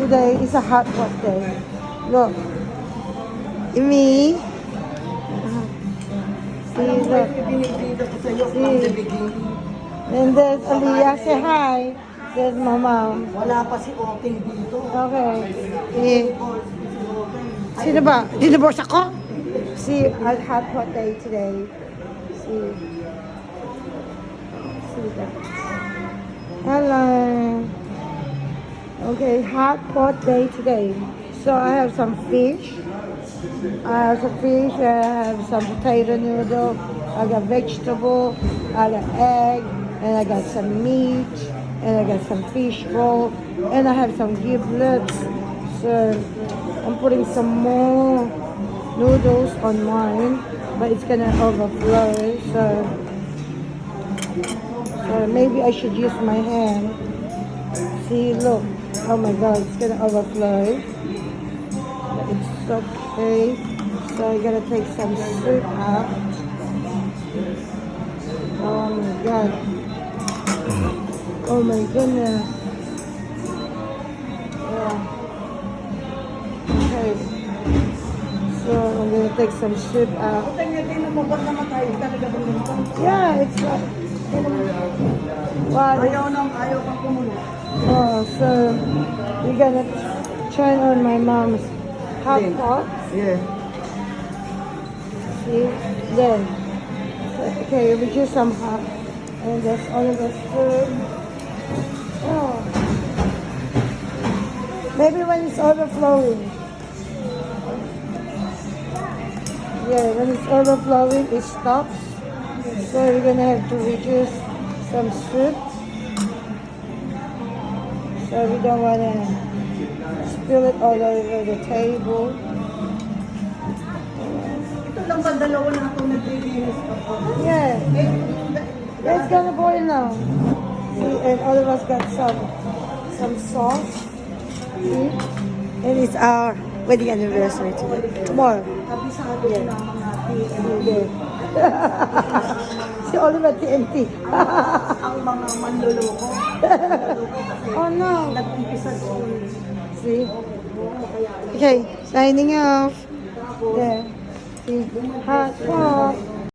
Today is a hot day. Look. Me. See, look. See. And there's Aliyah. Say hi. There's my mom. Wala pa si Oking dito. Okay. See. Sino ba? Dinibos ako? See, a hot day today. See. See that. Hello. Okay, hot pot day today. So I have some fish. I have some fish. I have some potato noodle. I got vegetable. I got egg, and I got some meat, and I got some fish roll, and I have some giblets. So I'm putting some more noodles on mine, but it's gonna overflow. So maybe I should use my hand. See, look. Oh my God, it's gonna overflow. But it's okay. So I gotta take some soup out. Oh my God. Oh my goodness. Yeah. Okay. So I'm gonna take some soup out. Yeah, it's like. Wow. Ayaw kang kumunod. Oh, so we're gonna turn on my mom's hot pot. Yeah. See, then okay, we do some hot, and there's all of the food. Oh, maybe when it's overflowing. Yeah, when it's overflowing, it stops. So we're gonna have to reduce some soup. So we don't want to spill it all over the table. Ito lang ba dalawa na ito naglilinis ako? Yeah. It's gonna boil now. See, and all of us got some sauce. See? And it's our wedding anniversary today. Tomorrow. Kabisado ko na mga Yeah. Si Oliver TNT. ang mga manloloko. Oh no. Nag-umpisa school. See? Okay, signing off. There. See? Hot pot.